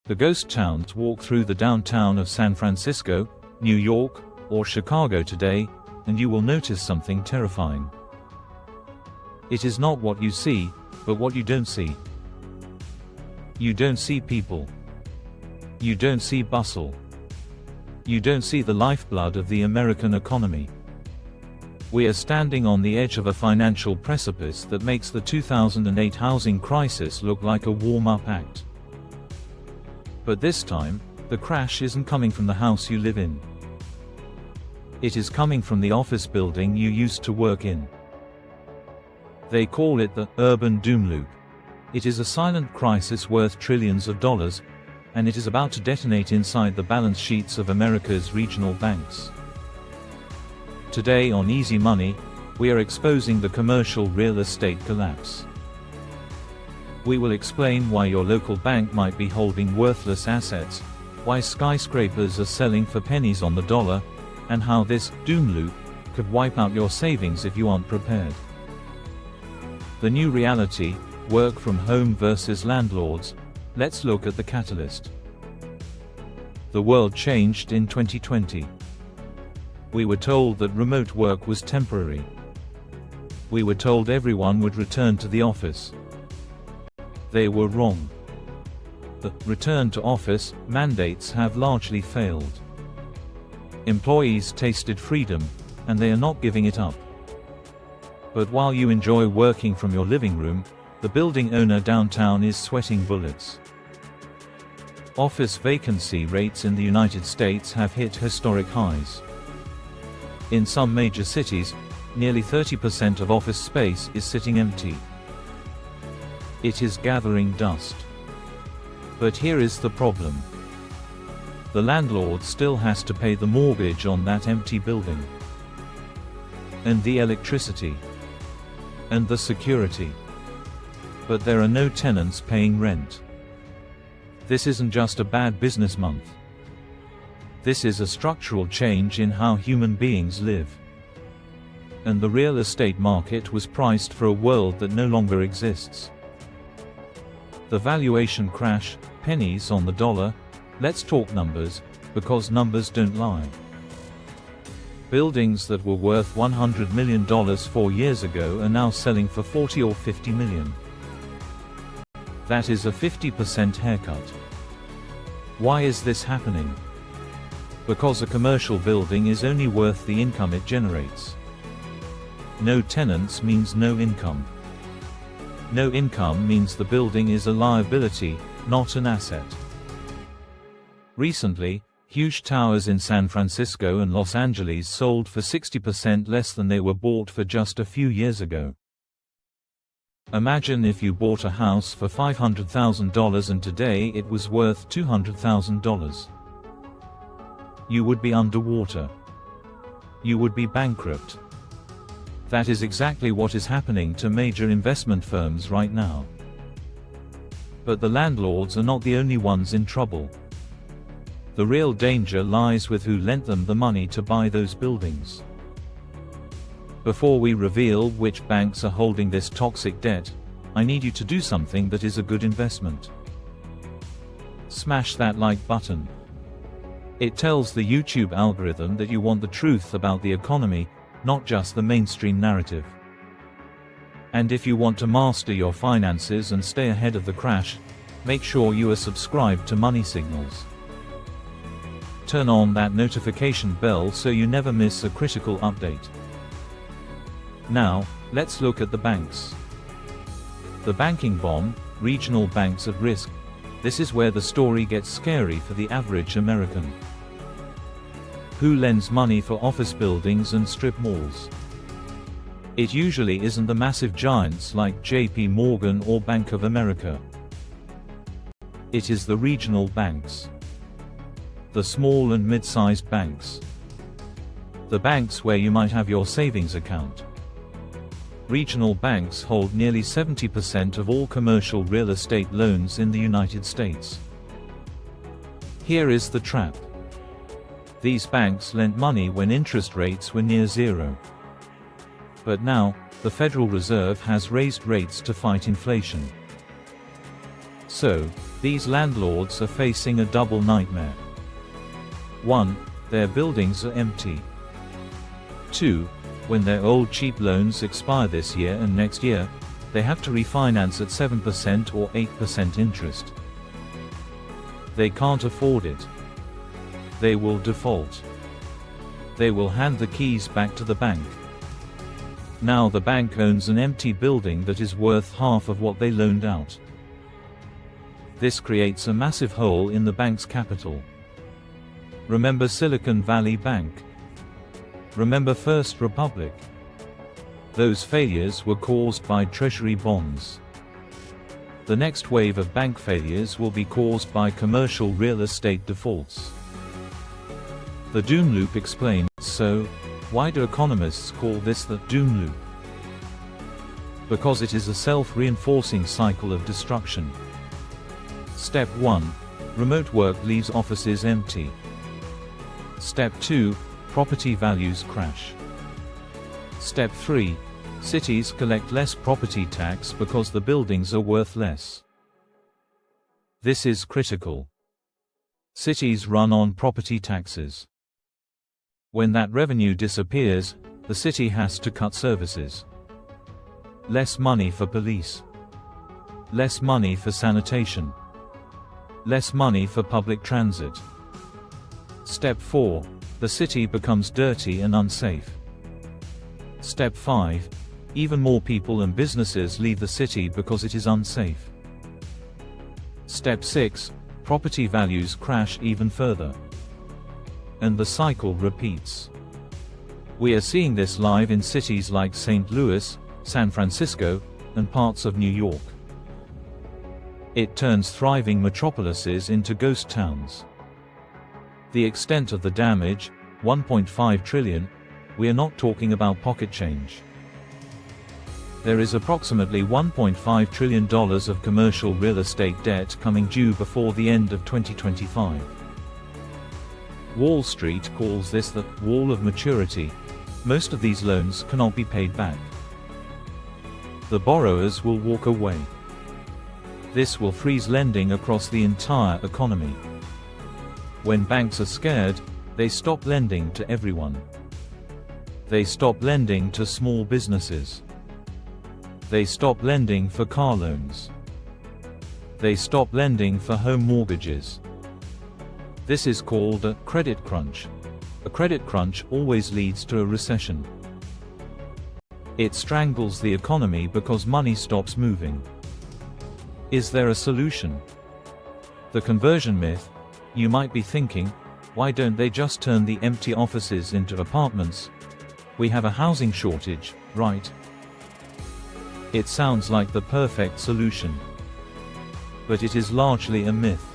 The ghost towns walk through the downtown of San Francisco, New York, or Chicago today, and you will notice something terrifying. It is not what you see, but what you don't see. You don't see people. You don't see bustle. You don't see the lifeblood of the American economy. We are standing on the edge of a financial precipice that makes the 2008 housing crisis look like a warm-up act. But this time, the crash isn't coming from the house you live in. It is coming from the office building you used to work in. They call it the urban doom loop. It is a silent crisis worth trillions of dollars, and it is about to detonate inside the balance sheets of America's regional banks. Today on Easy Money, we are exposing the commercial real estate collapse. We will explain why your local bank might be holding worthless assets, why skyscrapers are selling for pennies on the dollar, and how this doom loop could wipe out your savings if you aren't prepared. The new reality, work from home versus landlords. Let's look at the catalyst. The world changed in 2020. We were told that remote work was temporary. We were told everyone would return to the office. They were wrong. The return to office mandates have largely failed. Employees tasted freedom, and they are not giving it up. But while you enjoy working from your living room, the building owner downtown is sweating bullets. Office vacancy rates in the United States have hit historic highs. In some major cities, nearly 30% of office space is sitting empty. It is gathering dust. But here is the problem. The landlord still has to pay the mortgage on that empty building. And the electricity. And the security. But there are no tenants paying rent. This isn't just a bad business month. This is a structural change in how human beings live. And the real estate market was priced for a world that no longer exists. The valuation crash, pennies on the dollar. Let's talk numbers, because numbers don't lie. Buildings that were worth $100 million 4 years ago are now selling for 40 or 50 million. That is a 50% haircut. Why is this happening? Because a commercial building is only worth the income it generates. No tenants means no income. No income means the building is a liability, not an asset. Recently, huge towers in San Francisco and Los Angeles sold for 60% less than they were bought for just a few years ago. Imagine if you bought a house for $500,000 and today it was worth $200,000. You would be underwater. You would be bankrupt. That is exactly what is happening to major investment firms right now. But the landlords are not the only ones in trouble. The real danger lies with who lent them the money to buy those buildings. Before we reveal which banks are holding this toxic debt, I need you to do something that is a good investment. Smash that like button. It tells the YouTube algorithm that you want the truth about the economy, not just the mainstream narrative. And if you want to master your finances and stay ahead of the crash, make sure you are subscribed to Money Signals. Turn on that notification bell so you never miss a critical update. Now, let's look at the banks. The banking bomb, regional banks at risk. This is where the story gets scary for the average American. Who lends money for office buildings and strip malls? It usually isn't the massive giants like JP Morgan or Bank of America. It is the regional banks. The small and mid-sized banks. The banks where you might have your savings account. Regional banks hold nearly 70% of all commercial real estate loans in the United States. Here is the trap. These banks lent money when interest rates were near zero. But now, the Federal Reserve has raised rates to fight inflation. So, These landlords are facing a double nightmare. 1. Their buildings are empty. 2. When their old cheap loans expire this year and next year, they have to refinance at 7% or 8% interest. They can't afford it. They will default. They will hand the keys back to the bank. Now the bank owns an empty building that is worth half of what they loaned out. This creates a massive hole in the bank's capital. Remember Silicon Valley Bank? Remember First Republic? Those failures were caused by treasury bonds. The next wave of bank failures will be caused by commercial real estate defaults. The doom loop explained. So, why do economists call this the doom loop? Because it is a self-reinforcing cycle of destruction. Step 1. Remote work leaves offices empty. Step 2. Property values crash. Step 3. Cities collect less property tax because the buildings are worth less. This is critical. Cities run on property taxes. When that revenue disappears, the city has to cut services. Less money for police. Less money for sanitation. Less money for public transit. Step 4. The city becomes dirty and unsafe. Step 5. Even more people and businesses leave the city because it is unsafe. Step 6. Property values crash even further. And the cycle repeats. We are seeing this live in cities like St. Louis, San Francisco, and parts of New York. It turns thriving metropolises into ghost towns. The extent of the damage, 1.5 trillion, we are not talking about pocket change. There is approximately $1.5 trillion of commercial real estate debt coming due before the end of 2025. Wall Street calls this the wall of maturity. Most of these loans cannot be paid back. The borrowers will walk away. This will freeze lending across the entire economy. When banks are scared, they stop lending to everyone. They stop lending to small businesses. They stop lending for car loans. They stop lending for home mortgages. This is called a credit crunch. A credit crunch always leads to a recession. It strangles the economy because money stops moving. Is there a solution? The conversion myth. You might be thinking, why don't they just turn the empty offices into apartments? We have a housing shortage, right? It sounds like the perfect solution. But it is largely a myth.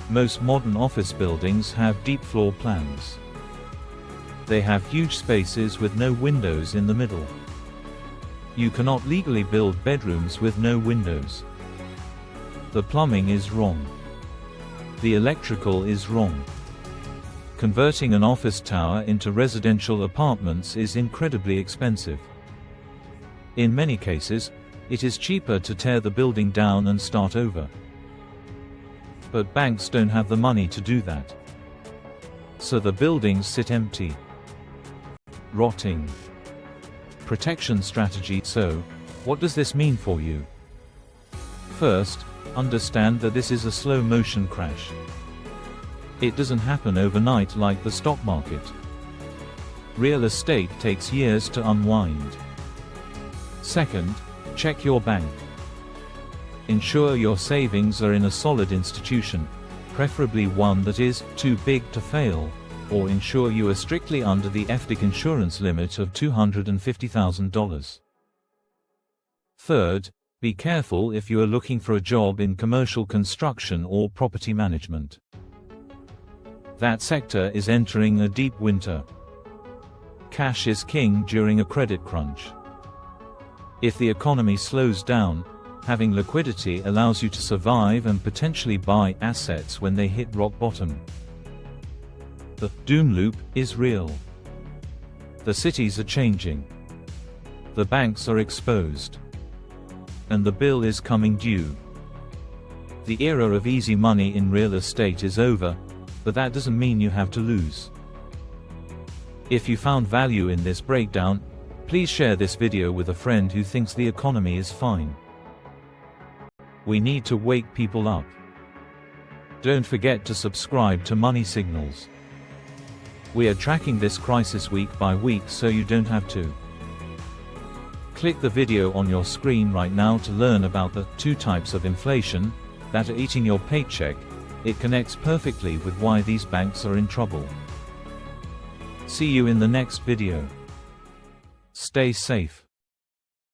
Most modern office buildings have deep floor plans. They have huge spaces with no windows in the middle. You cannot legally build bedrooms with no windows. The plumbing is wrong. The electrical is wrong. Converting an office tower into residential apartments is incredibly expensive. In many cases, it is cheaper to tear the building down and start over. But banks don't have the money to do that. So the buildings sit empty. Rotting. Protection strategy. So, what does this mean for you? First, understand that this is a slow motion crash. It doesn't happen overnight like the stock market. Real estate takes years to unwind. Second, check your bank. Ensure your savings are in a solid institution, preferably one that is too big to fail, or ensure you are strictly under the FDIC insurance limit of $250,000. Third, be careful if you are looking for a job in commercial construction or property management. That sector is entering a deep winter. Cash is king during a credit crunch. If the economy slows down, having liquidity allows you to survive and potentially buy assets when they hit rock bottom. The doom loop is real. The cities are changing. The banks are exposed. And the bill is coming due. The era of easy money in real estate is over, but that doesn't mean you have to lose. If you found value in this breakdown, please share this video with a friend who thinks the economy is fine. We need to wake people up. Don't forget to subscribe to Money Signals. We are tracking this crisis week by week so you don't have to. Click the video on your screen right now to learn about the two types of inflation that are eating your paycheck. It connects perfectly with why these banks are in trouble. See you in the next video. Stay safe.